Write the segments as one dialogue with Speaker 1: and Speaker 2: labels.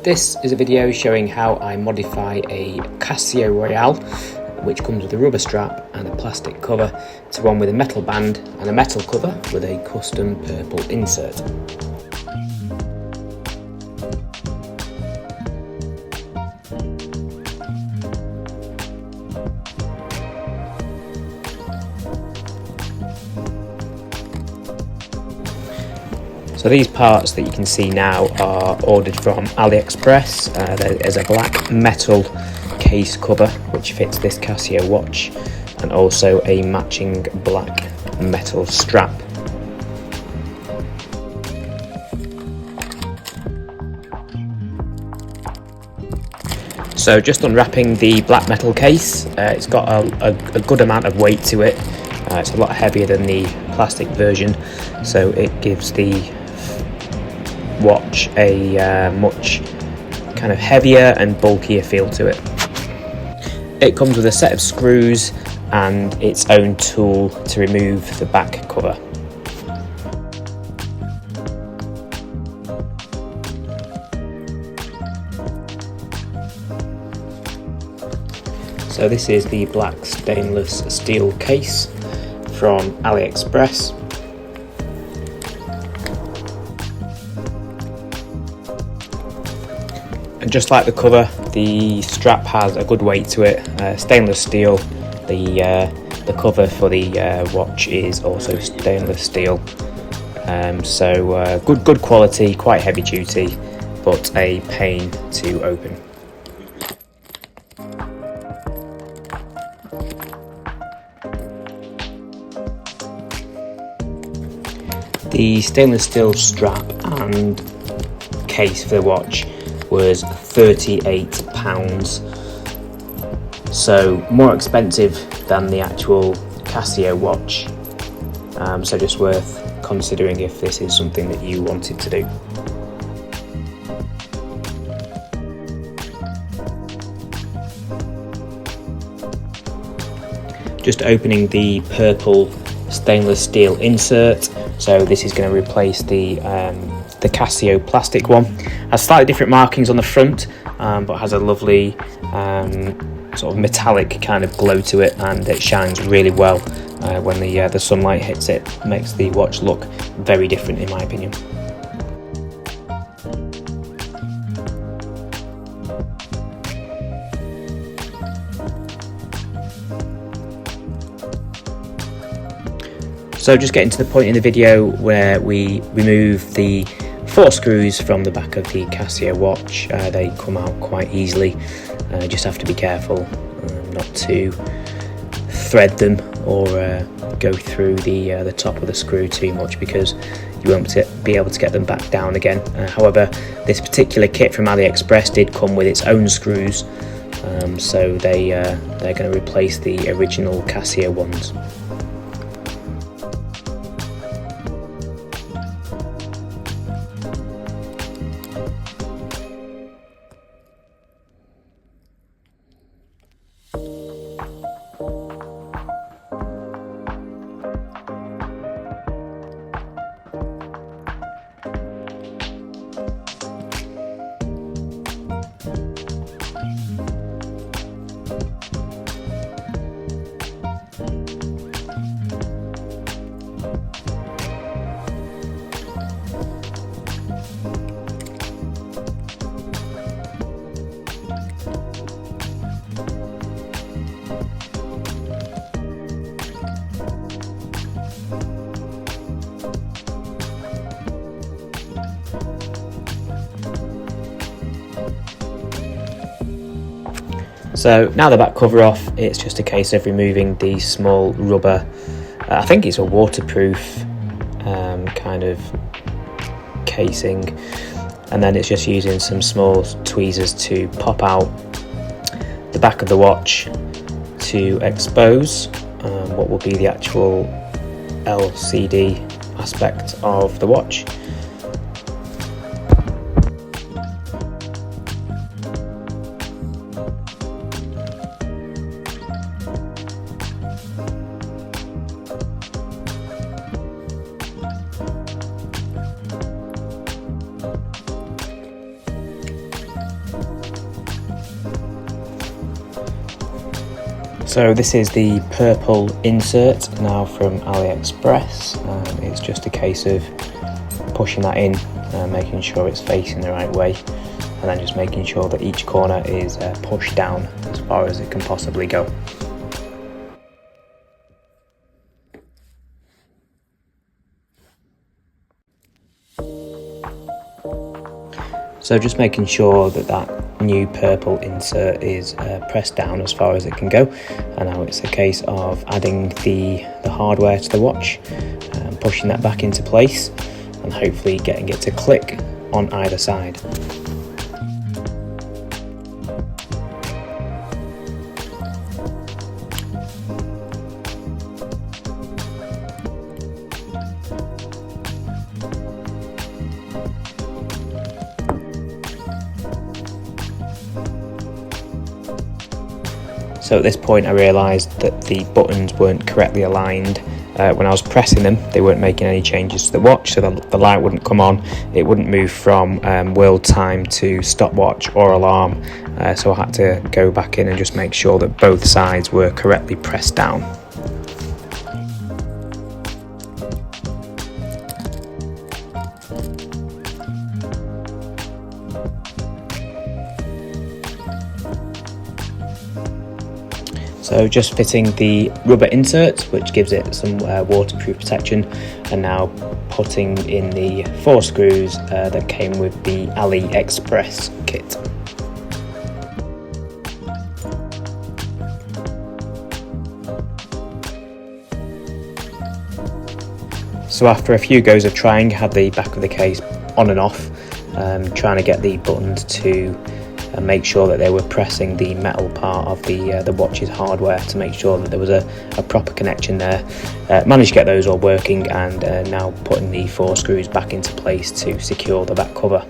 Speaker 1: This is a video showing how I modify a Casio Royal, which comes with a rubber strap and a plastic cover, to one with a metal band and a metal cover with a custom purple insert. So these parts that you can see now are ordered from Aliexpress. There's a black metal case cover which fits this Casio watch, and also a matching black metal strap. So just unwrapping the black metal case, it's got a good amount of weight to it. It's a lot heavier than the plastic version, so it gives the watch a much kind of heavier and bulkier feel to it. It comes with a set of screws and its own tool to remove the back cover. So this is the black stainless steel case from Aliexpress. And just like the cover, the strap has a good weight to it. Stainless steel. The cover for the watch is also stainless steel. So good quality, quite heavy duty, but a pain to open. The stainless steel strap and case for the watch was £38, so more expensive than the actual Casio watch, so just worth considering if this is something that you wanted to do. Just opening the purple stainless steel insert. So this is going to replace the Casio plastic one. Has slightly different markings on the front, but has a lovely sort of metallic kind of glow to it, and it shines really well when the sunlight hits it. Makes the watch look very different, in my opinion. So just getting to the point in the video where we remove the 4 screws from the back of the Casio watch. They come out quite easily. Just have to be careful not to thread them or go through the top of the screw too much, because you won't be able to get them back down again. However, this particular kit from AliExpress did come with its own screws, so they're going to replace the original Casio ones. So now the back cover off, it's just a case of removing the small rubber, I think it's a waterproof kind of casing, and then it's just using some small tweezers to pop out the back of the watch to expose what will be the actual LCD aspect of the watch. So this is the purple insert now from Aliexpress. It's just a case of pushing that in, making sure it's facing the right way, and then just making sure that each corner is pushed down as far as it can possibly go. So just making sure that that new purple insert is pressed down as far as it can go, and now it's a case of adding the hardware to the watch, pushing that back into place, and hopefully getting it to click on either side. So at this point I realised that the buttons weren't correctly aligned. When I was pressing them, they weren't making any changes to the watch, so the light wouldn't come on, it wouldn't move from world time to stopwatch or alarm, so I had to go back in and just make sure that both sides were correctly pressed down. So just fitting the rubber insert, which gives it some waterproof protection, and now putting in the 4 screws that came with the Aliexpress kit. So after a few goes of trying, had the back of the case on and off, trying to get the buttons to make sure that they were pressing the metal part of the watch's hardware to make sure that there was a proper connection there. Managed to get those all working, and now putting the 4 screws back into place to secure the back cover.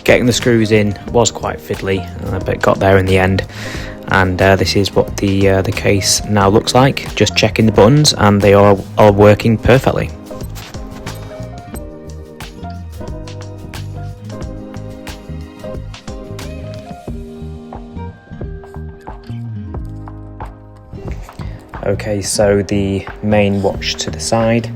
Speaker 1: Getting the screws in was quite fiddly, but got there in the end, and this is what the case now looks like. Just checking the buttons, and they are all working perfectly. Okay, so the main watch to the side,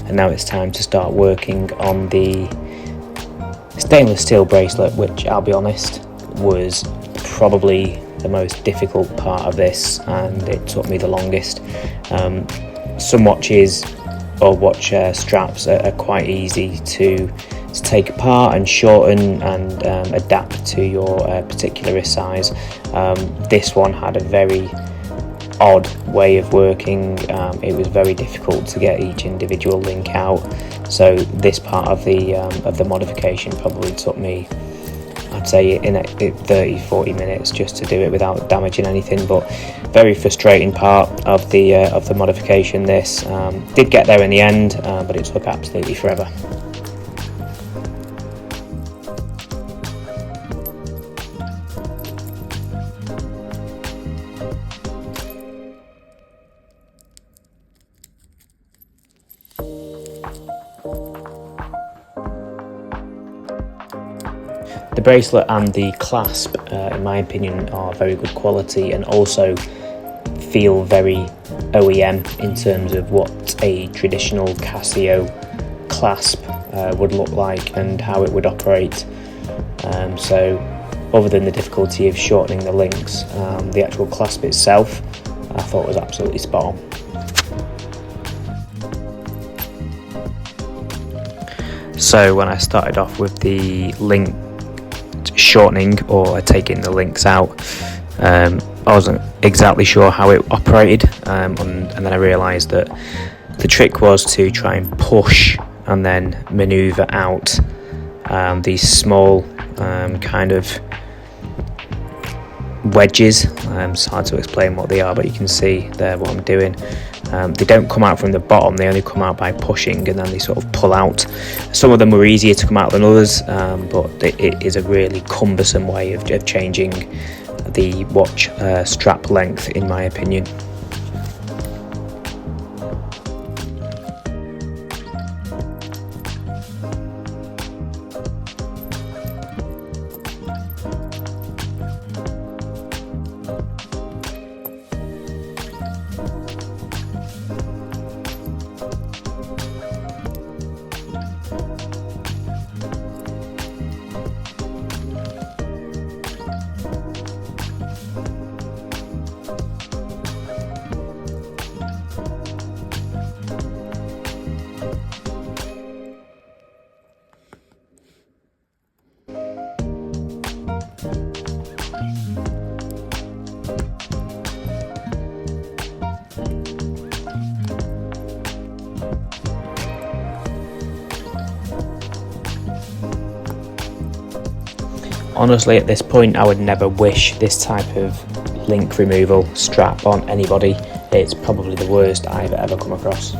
Speaker 1: and now it's time to start working on the stainless steel bracelet, which I'll be honest was probably the most difficult part of this, and it took me the longest. Some watches or watch straps are quite easy to take apart and shorten and adapt to your particular wrist size. This one had a very odd way of working. It was very difficult to get each individual link out, so this part of the modification probably took me, I'd say, in 30-40 minutes just to do it without damaging anything. But very frustrating part of the modification. This did get there in the end, but it took absolutely forever. The bracelet and the clasp, in my opinion, are very good quality and also feel very OEM in terms of what a traditional Casio clasp would look like and how it would operate. So other than the difficulty of shortening the links, the actual clasp itself I thought was absolutely spot on. So when I started off with the link shortening or taking the links out, I wasn't exactly sure how it operated, and then I realised that the trick was to try and push and then manoeuvre out these small kind of wedges. It's hard to explain what they are, but you can see there what I'm doing. They don't come out from the bottom, they only come out by pushing, and then they sort of pull out. Some of them were easier to come out than others, but it is a really cumbersome way of changing the watch strap length, in my opinion. Honestly, at this point, I would never wish this type of link removal strap on anybody. It's probably the worst I've ever come across.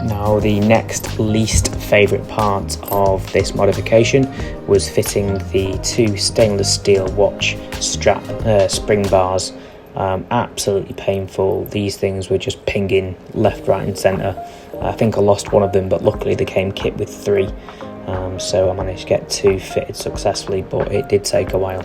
Speaker 1: Now, the next least favourite part of this modification was fitting the two stainless steel watch strap spring bars. Absolutely painful. These things were just pinging left, right and centre. I think I lost one of them, but luckily they came kit with three, so I managed to get two fitted successfully, but it did take a while.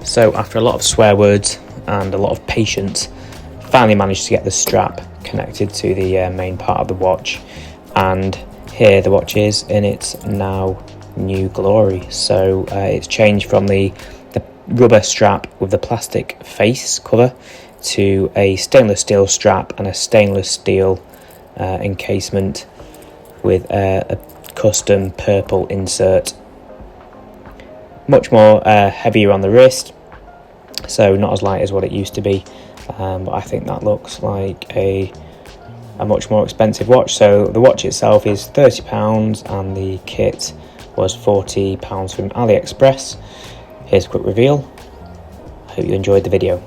Speaker 1: So after a lot of swear words and a lot of patience, finally managed to get the strap connected to the main part of the watch, and here the watch is in its now new glory. So it's changed from the rubber strap with the plastic face cover to a stainless steel strap and a stainless steel encasement with a custom purple insert. Much more heavier on the wrist, so not as light as what it used to be, but I think that looks like a much more expensive watch. So the watch itself is £30 and the kit was £40 from Aliexpress. Here's a quick reveal. Hope you enjoyed the video.